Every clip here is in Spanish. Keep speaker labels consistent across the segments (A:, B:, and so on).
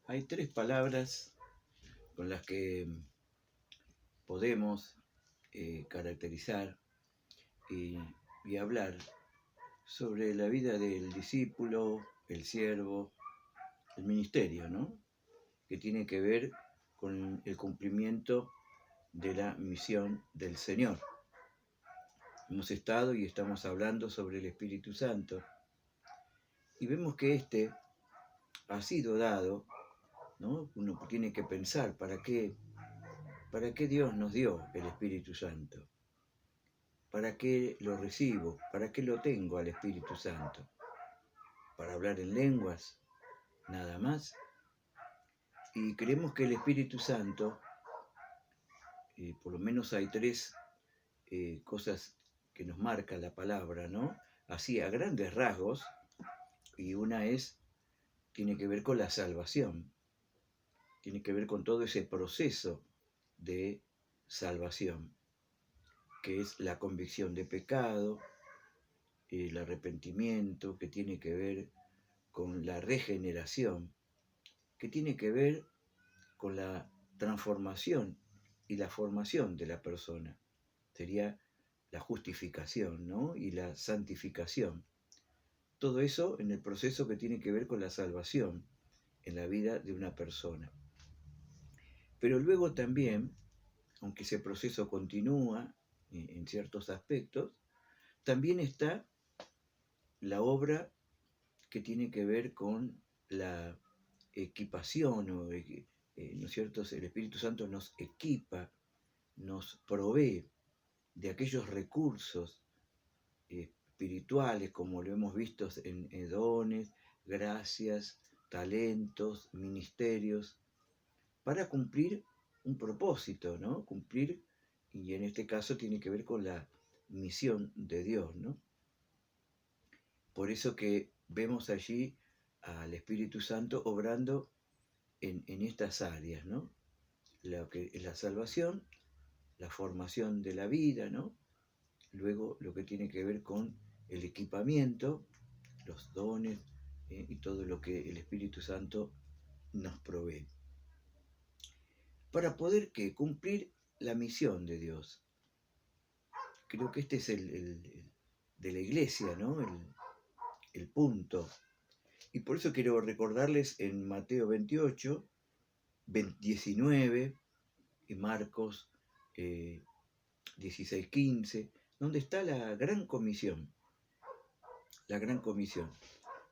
A: Hay tres palabras con las que podemos caracterizar y, y hablar sobre la vida del discípulo, el siervo, el ministerio, ¿no? Que tiene que ver con el cumplimiento de la misión del Señor. Hemos estado y estamos hablando sobre el Espíritu Santo y vemos que este ha sido dado, ¿no? Uno tiene que pensar, ¿para qué Dios nos dio el Espíritu Santo? ¿Para qué lo recibo? ¿Para qué lo tengo al Espíritu Santo? ¿Para hablar en lenguas? Nada más. Y creemos que el Espíritu Santo, por lo menos hay tres cosas que nos marca la palabra, ¿no? Así, a grandes rasgos, y una tiene que ver con la salvación, tiene que ver con todo ese proceso de salvación, que es la convicción de pecado, el arrepentimiento, que tiene que ver con la regeneración, que tiene que ver con la transformación y la formación de la persona. Sería la justificación, ¿no? Y la santificación. Todo eso en el proceso que tiene que ver con la salvación en la vida de una persona. Pero luego también, aunque ese proceso continúa en ciertos aspectos, también está la obra que tiene que ver con la equipación, ¿no es cierto? El Espíritu Santo nos equipa, nos provee de aquellos recursos espirituales, como lo hemos visto en dones, gracias, talentos, ministerios, para cumplir un propósito, ¿no? Cumplir, y en este caso tiene que ver con la misión de Dios, ¿no? Por eso que vemos allí al Espíritu Santo obrando en estas áreas, ¿no? Lo que es la salvación, la formación de la vida, ¿no? Luego lo que tiene que ver con el equipamiento, los dones y todo lo que el Espíritu Santo nos provee. Para poder cumplir la misión de Dios. Creo que este es el de la iglesia, ¿no? El punto. Y por eso quiero recordarles en Mateo 28, 19 y Marcos 16, 15, donde está la gran comisión. La gran comisión.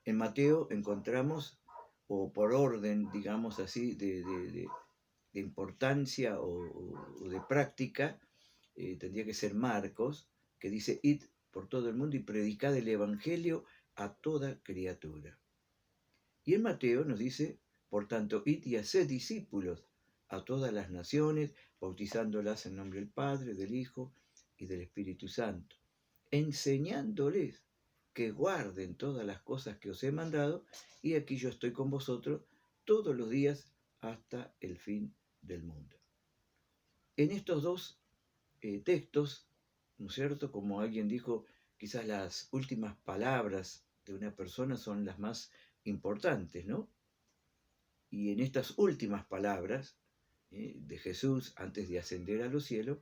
A: En Mateo encontramos, o por orden, digamos así, de importancia o de práctica, tendría que ser Marcos, que dice, id por todo el mundo y predicad el Evangelio a toda criatura. Y en Mateo nos dice, por tanto, id y haced discípulos a todas las naciones, bautizándolas en nombre del Padre, del Hijo y del Espíritu Santo, enseñándoles que guarden todas las cosas que os he mandado, y aquí yo estoy con vosotros todos los días hasta el fin del mundo. En estos dos textos, ¿no es cierto? Como alguien dijo, quizás las últimas palabras de una persona son las más importantes, ¿no? Y en estas últimas palabras de Jesús antes de ascender a los cielos,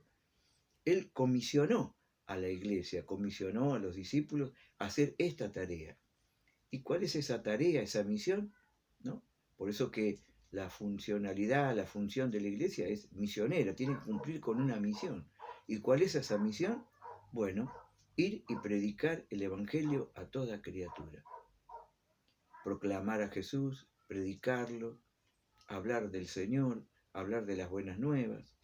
A: Él comisionó a la iglesia, comisionó a los discípulos a hacer esta tarea. ¿Y cuál es esa tarea, esa misión? ¿No? Por eso que la funcionalidad, la función de la iglesia es misionera, tiene que cumplir con una misión. ¿Y cuál es esa misión? Bueno, ir y predicar el Evangelio a toda criatura. Proclamar a Jesús, predicarlo, hablar del Señor, hablar de las buenas nuevas.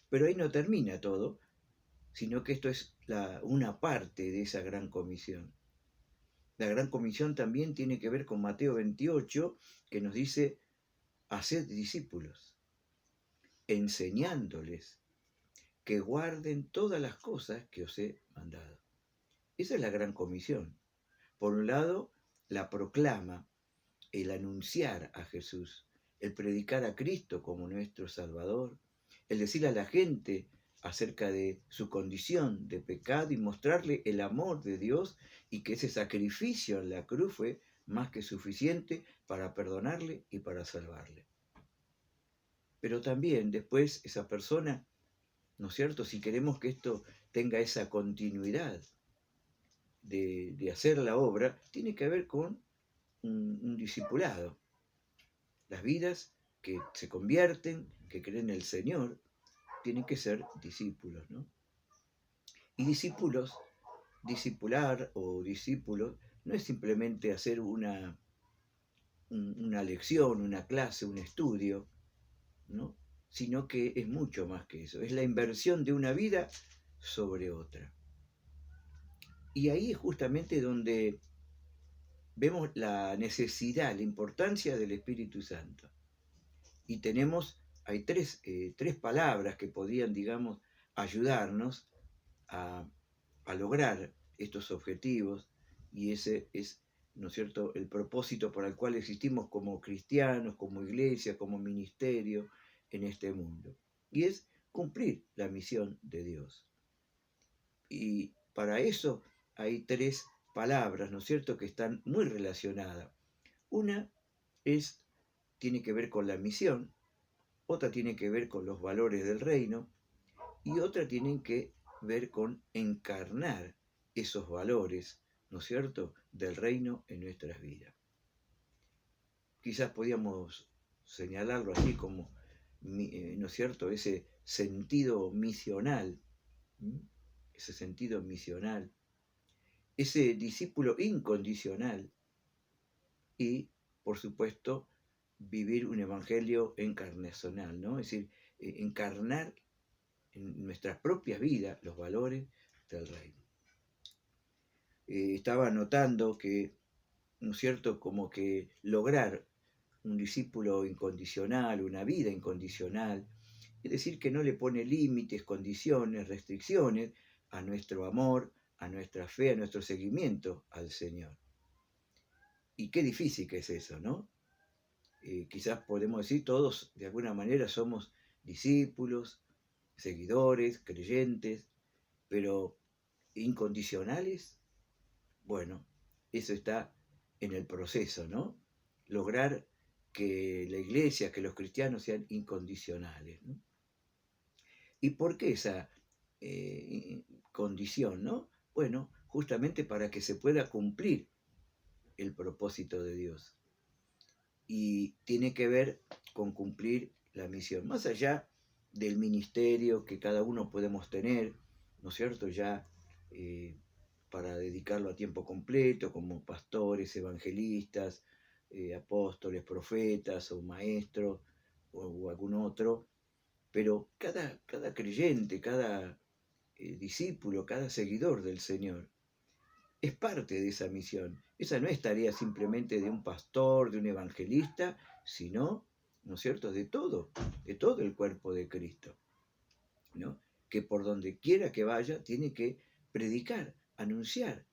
A: Pero ahí no termina todo, sino que esto es una parte de esa gran comisión. La gran comisión también tiene que ver con Mateo 28, que nos dice, haced discípulos, enseñándoles que guarden todas las cosas que os he mandado. Esa es la gran comisión. Por un lado, la proclama, el anunciar a Jesús, el predicar a Cristo como nuestro Salvador, el decirle a la gente acerca de su condición de pecado y mostrarle el amor de Dios y que ese sacrificio en la cruz fue más que suficiente para perdonarle y para salvarle. Pero también después esa persona, ¿no es cierto? Si queremos que esto tenga esa continuidad de hacer la obra, tiene que ver con un discipulado. Las vidas que se convierten, que creen en el Señor, tienen que ser discípulos, ¿no? Y discipular o discípulos, no es simplemente hacer una lección, una clase, un estudio, ¿no? Sino que es mucho más que eso. Es la inversión de una vida sobre otra. Y ahí es justamente donde vemos la necesidad, la importancia del Espíritu Santo. Y hay tres palabras que podían, digamos, ayudarnos a lograr estos objetivos, y ese es, ¿no es cierto?, el propósito por el cual existimos como cristianos, como iglesia, como ministerio en este mundo. Y es cumplir la misión de Dios. Y para eso hay tres palabras, ¿no es cierto?, que están muy relacionadas. Una tiene que ver con la misión, otra tiene que ver con los valores del reino, y otra tiene que ver con encarnar esos valores, ¿no es cierto?, del reino en nuestras vidas. Quizás podíamos señalarlo así como, ¿no es cierto?, ese sentido misional, ese discípulo incondicional y, por supuesto, vivir un evangelio encarnacional, ¿no? Es decir, encarnar en nuestras propias vidas los valores del reino. Estaba notando que, ¿no es cierto?, como que lograr un discípulo incondicional, una vida incondicional, es decir, que no le pone límites, condiciones, restricciones a nuestro amor, a nuestra fe, a nuestro seguimiento al Señor. Y qué difícil que es eso, ¿no? Quizás podemos decir todos, de alguna manera, somos discípulos, seguidores, creyentes, pero incondicionales, bueno, eso está en el proceso, ¿no? Lograr que la iglesia, que los cristianos sean incondicionales, ¿no? ¿Y por qué esa condición, no? Bueno, justamente para que se pueda cumplir el propósito de Dios. Y tiene que ver con cumplir la misión, más allá del ministerio que cada uno podemos tener, ¿no es cierto?, ya para dedicarlo a tiempo completo, como pastores, evangelistas, apóstoles, profetas o maestros o algún otro, pero cada creyente, cada discípulo, cada seguidor del Señor es parte de esa misión. Esa no es tarea simplemente de un pastor, de un evangelista, sino, ¿no es cierto?, de todo el cuerpo de Cristo, ¿no? Que por donde quiera que vaya tiene que predicar, anunciar,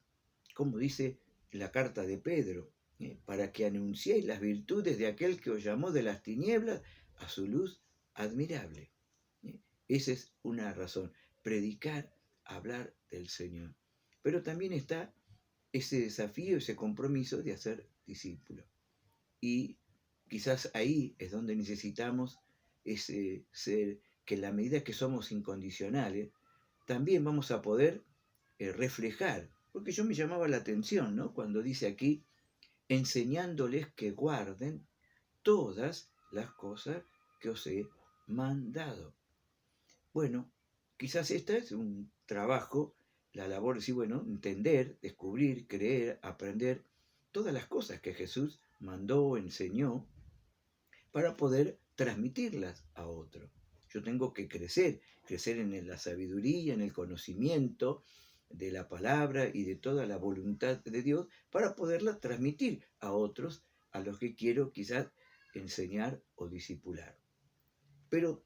A: como dice la carta de Pedro, para que anunciéis las virtudes de aquel que os llamó de las tinieblas a su luz admirable. Esa es una razón, predicar, hablar del Señor. Pero también está ese desafío, ese compromiso de hacer discípulos. Y quizás ahí es donde necesitamos ese ser, que en la medida que somos incondicionales, también vamos a poder reflejar. Porque yo me llamaba la atención, ¿no?, cuando dice aquí, enseñándoles que guarden todas las cosas que os he mandado. Bueno, quizás este es un trabajo, la labor de decir, bueno, entender, descubrir, creer, aprender todas las cosas que Jesús mandó, enseñó, para poder transmitirlas a otro. Yo tengo que crecer en la sabiduría, en el conocimiento de la palabra y de toda la voluntad de Dios para poderla transmitir a otros a los que quiero quizás enseñar o discipular. Pero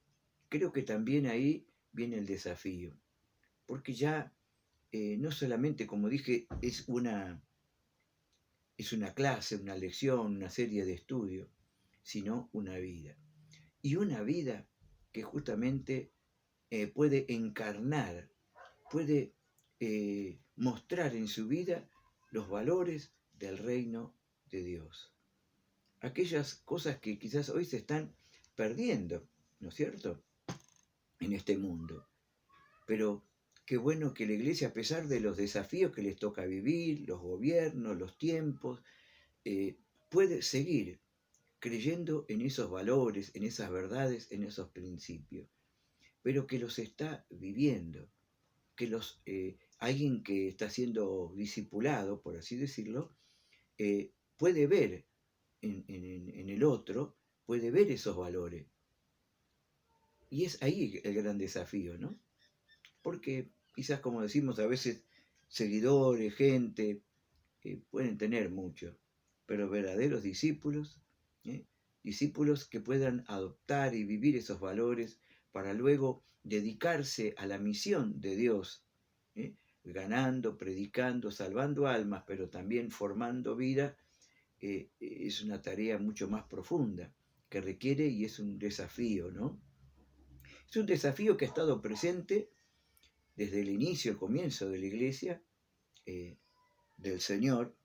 A: creo que también ahí viene el desafío, porque ya no solamente, como dije, es una clase, una lección, una serie de estudios, sino una vida. Y una vida que justamente puede encarnar, puede mostrar en su vida los valores del reino de Dios. Aquellas cosas que quizás hoy se están perdiendo, ¿no es cierto?, en este mundo. Pero qué bueno que la Iglesia, a pesar de los desafíos que les toca vivir, los gobiernos, los tiempos, puede seguir creyendo en esos valores, en esas verdades, en esos principios, pero que los está viviendo, que alguien que está siendo discipulado, por así decirlo, puede ver en el otro, puede ver esos valores. Y es ahí el gran desafío, ¿no? Porque quizás, como decimos, a veces seguidores, gente, pueden tener mucho, pero verdaderos discípulos, discípulos que puedan adoptar y vivir esos valores para luego dedicarse a la misión de Dios, ganando, predicando, salvando almas, pero también formando vida, es una tarea mucho más profunda que requiere y es un desafío, ¿no? Es un desafío que ha estado presente desde el inicio, el comienzo de la Iglesia, del Señor,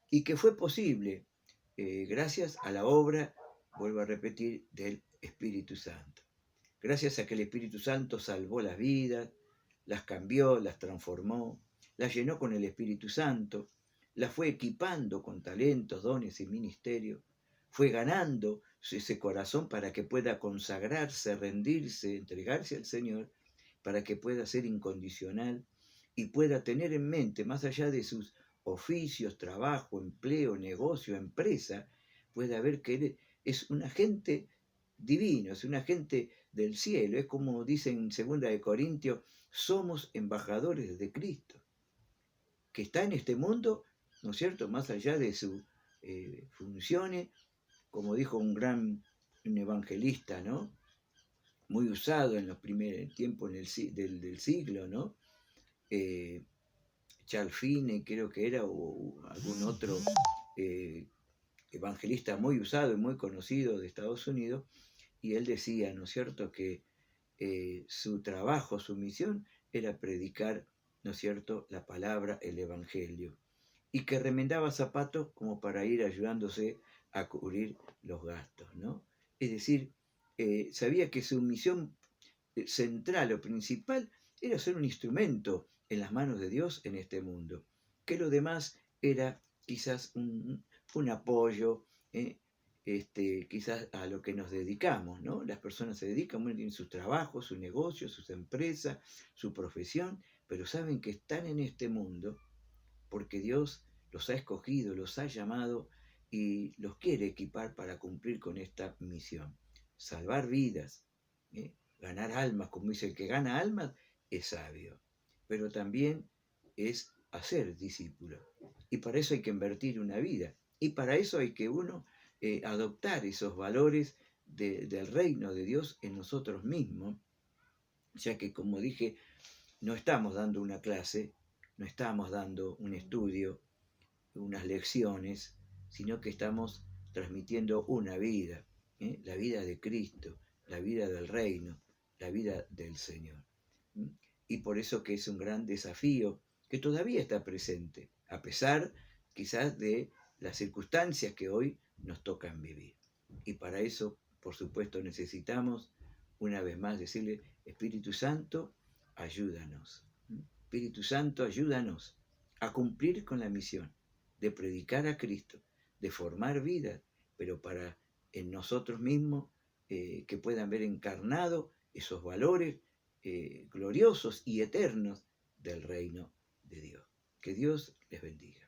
A: y que fue posible gracias a la obra, vuelvo a repetir, del Espíritu Santo. Gracias a que el Espíritu Santo salvó las vidas, las cambió, las transformó, las llenó con el Espíritu Santo, las fue equipando con talentos, dones y ministerios, fue ganando ese corazón para que pueda consagrarse, rendirse, entregarse al Señor, para que pueda ser incondicional y pueda tener en mente, más allá de sus oficios, trabajo, empleo, negocio, empresa, pueda ver que él es un agente divino, es un agente del cielo. Es como dice en 2 de Corintios, somos embajadores de Cristo, que está en este mundo, ¿no es cierto?, más allá de sus funciones, como dijo un evangelista, ¿no?, muy usado en los primeros tiempos del siglo, ¿no? Charles Finney, creo que era, o algún otro evangelista muy usado y muy conocido de Estados Unidos, y él decía, ¿no es cierto?, que su trabajo, su misión era predicar, ¿no es cierto?, la palabra, el evangelio, y que remendaba zapatos como para ir ayudándose a cubrir los gastos, ¿no? Es decir, sabía que su misión central o principal era ser un instrumento en las manos de Dios en este mundo, que lo demás era quizás un apoyo, quizás a lo que nos dedicamos, ¿no? Las personas se dedican, bueno, tienen sus trabajos, sus negocios, sus empresas, su profesión, pero saben que están en este mundo porque Dios los ha escogido, los ha llamado y los quiere equipar para cumplir con esta misión. Salvar vidas, ganar almas, como dice, el que gana almas es sabio, pero también es hacer discípulo. Y para eso hay que invertir una vida. Y para eso hay que uno adoptar esos valores del reino de Dios en nosotros mismos, ya que, como dije, no estamos dando una clase, no estamos dando un estudio, unas lecciones, sino que estamos transmitiendo una vida, la vida de Cristo, la vida del reino, la vida del Señor. Y por eso que es un gran desafío que todavía está presente, a pesar quizás de las circunstancias que hoy nos tocan vivir. Y para eso, por supuesto, necesitamos, una vez más, decirle, Espíritu Santo, ayúdanos. Espíritu Santo, ayúdanos a cumplir con la misión de predicar a Cristo, de formar vidas, pero para en nosotros mismos que puedan ver encarnado esos valores gloriosos y eternos del reino de Dios. Que Dios les bendiga.